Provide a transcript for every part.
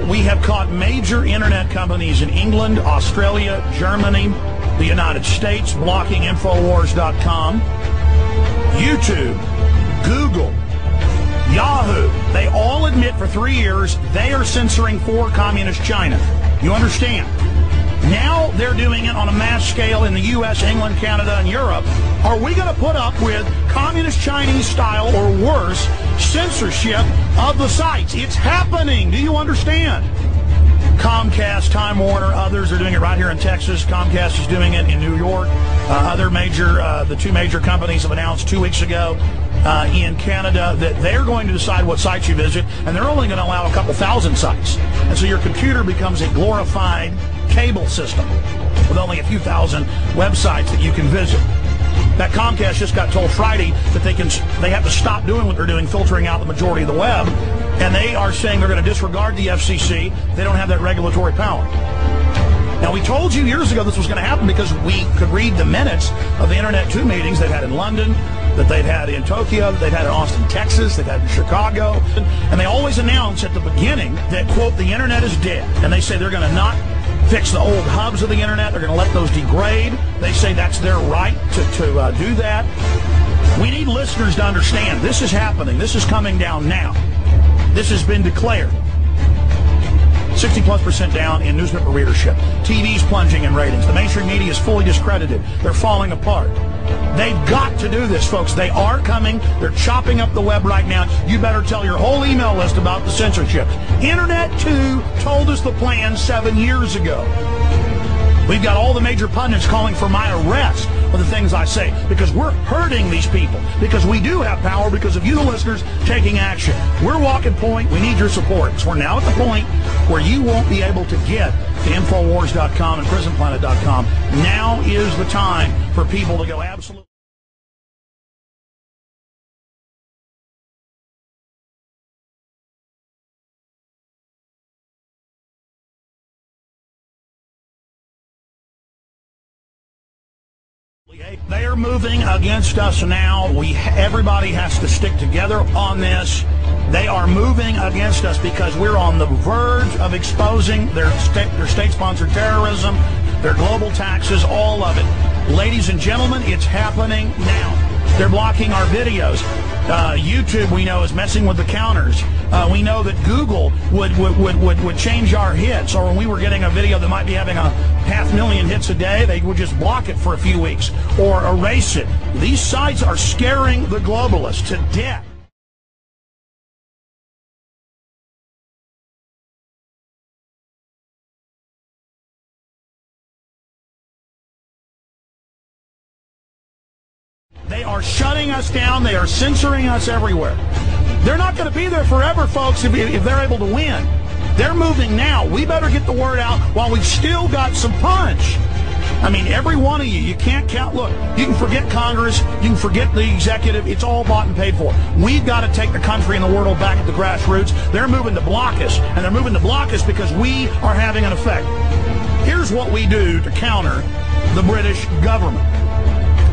We have caught major internet companies in England, Australia, Germany, the United States blocking Infowars.com, YouTube, Google, Yahoo. They all admit for 3 years they are censoring for Communist China. You understand? Now they're doing it on a mass scale in the U.S., England, Canada, and Europe. Are we going to put up with Communist Chinese style or worse censorship of the sites? It's happening. Do you understand? Comcast, Time Warner, others are doing it right here in Texas. Comcast is doing it in New York. The two major companies have announced 2 weeks ago in Canada that they're going to decide what sites you visit, and they're only going to allow a couple thousand sites. And so your computer becomes a glorified cable system with only a few thousand websites that you can visit. That Comcast just got told Friday that they have to stop doing what they're doing, filtering out the majority of the web, and they are saying they're going to disregard the FCC. They don't have that regulatory power. Now, we told you years ago this was going to happen because we could read the minutes of the Internet 2 meetings they've had in London, that they've had in Tokyo, that they've had in Austin, Texas, they've had in Chicago. And they always announce at the beginning that, quote, the Internet is dead. And they say they're going to not fix the old hubs of the Internet. They're going to let those degrade. They say that's their right to do that. We need listeners to understand this is happening. This is coming down now. This has been declared. 60+% down in newspaper readership. TV's plunging in ratings. The mainstream media is fully discredited. They're falling apart. They've got to do this, folks. They are coming. They're chopping up the web right now. You better tell your whole email list about the censorship. Internet 2 told us the plan 7 years ago. We've got all the major pundits calling for my arrest for the things I say, because we're hurting these people, because we do have power, because of you, the listeners, taking action. We're walking point. We need your support. So we're now at the point where you won't be able to get to Infowars.com and PrisonPlanet.com. Now is the time for people to go absolutely. They are moving against us now. Everybody has to stick together on this. They are moving against us because we're on the verge of exposing their state-sponsored terrorism, their global taxes, all of it. Ladies and gentlemen, it's happening now. They're blocking our videos. YouTube, we know, is messing with the counters. We know that Google would change our hits, or when we were getting a video that might be having a 500,000 hits a day, they would just block it for a few weeks or erase it. These sites are scaring the globalists to death. They are shutting us down. They are censoring us everywhere. They're not going to be there forever, folks, if they're able to win. They're moving now. We better get the word out while we've still got some punch. I mean, every one of you can't count. Look, you can forget Congress. You can forget the executive. It's all bought and paid for. We've got to take the country and the world back at the grassroots. They're moving to block us, and they're moving to block us because we are having an effect. Here's what we do to counter the British government.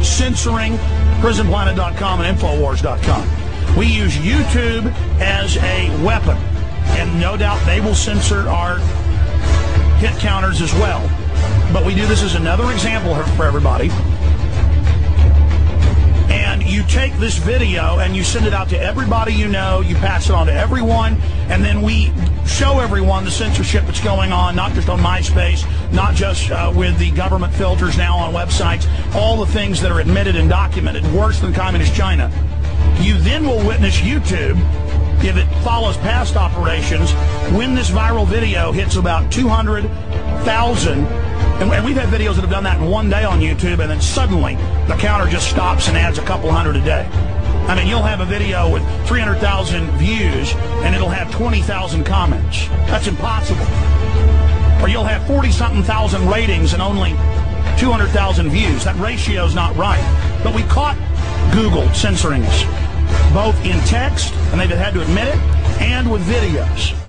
Censoring PrisonPlanet.com and Infowars.com. We use YouTube as a weapon, and no doubt they will censor our hit counters as well. But we do this as another example for everybody. And you take this video and you send it out to everybody you know, you pass it on to everyone, and then we show everyone the censorship that's going on, not just on MySpace, not just with the government filters now on websites, all the things that are admitted and documented, worse than Communist China. You then will witness YouTube, if it follows past operations, when this viral video hits about 200,000, and we've had videos that have done that in one day on YouTube, and then suddenly the counter just stops and adds a couple hundred a day. I mean, you'll have a video with 300,000 views, and it'll have 20,000 comments. That's impossible. Or you'll have 40-something thousand ratings and only 200,000 views. That ratio's not right. But we caught Google censoring us, both in text, and they've had to admit it, and with videos.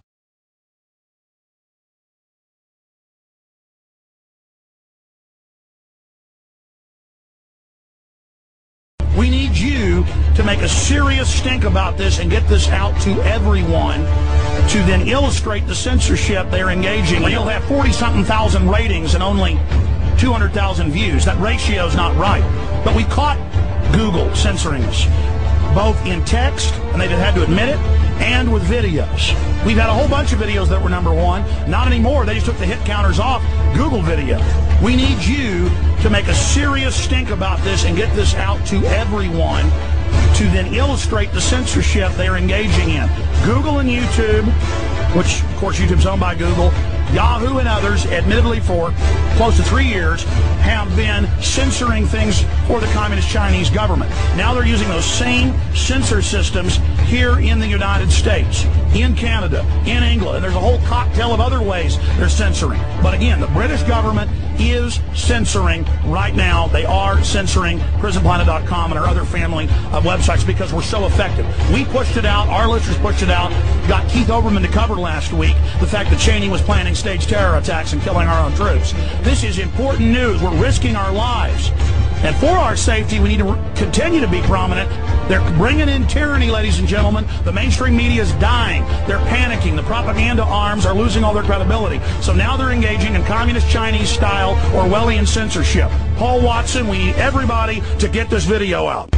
We need you you to make a serious stink about this and get this out to everyone to then illustrate the censorship they're engaging in. You'll have 40-something thousand ratings and only 200,000 views. That ratio is not right. But we caught Google censoring us, both in text, and they've had to admit it, and with videos. We've had a whole bunch of videos that were #1. Not anymore. They just took the hit counters off Google video. We need you to make a serious stink about this and get this out to everyone to then illustrate the censorship they're engaging in. Google and YouTube, which, of course, YouTube's owned by Google, Yahoo and others, admittedly for close to 3 years, have been censoring things for the Communist Chinese government. Now they're using those same censor systems here in the United States, in Canada, in England. And there's a whole cocktail of other ways they're censoring. But again, the British government is censoring right now. They are censoring PrisonPlanet.com and our other family of websites because we're so effective. We pushed it out. Our listeners pushed it out. Got Keith Olbermann to cover last week the fact that Cheney was planning staged terror attacks and killing our own troops. This is important news. We're risking our lives. And for our safety, we need to continue to be prominent. They're bringing in tyranny, ladies and gentlemen. The mainstream media is dying. They're panicking. The propaganda arms are losing all their credibility. So now they're engaging in communist Chinese-style Orwellian censorship. Paul Watson, we need everybody to get this video out.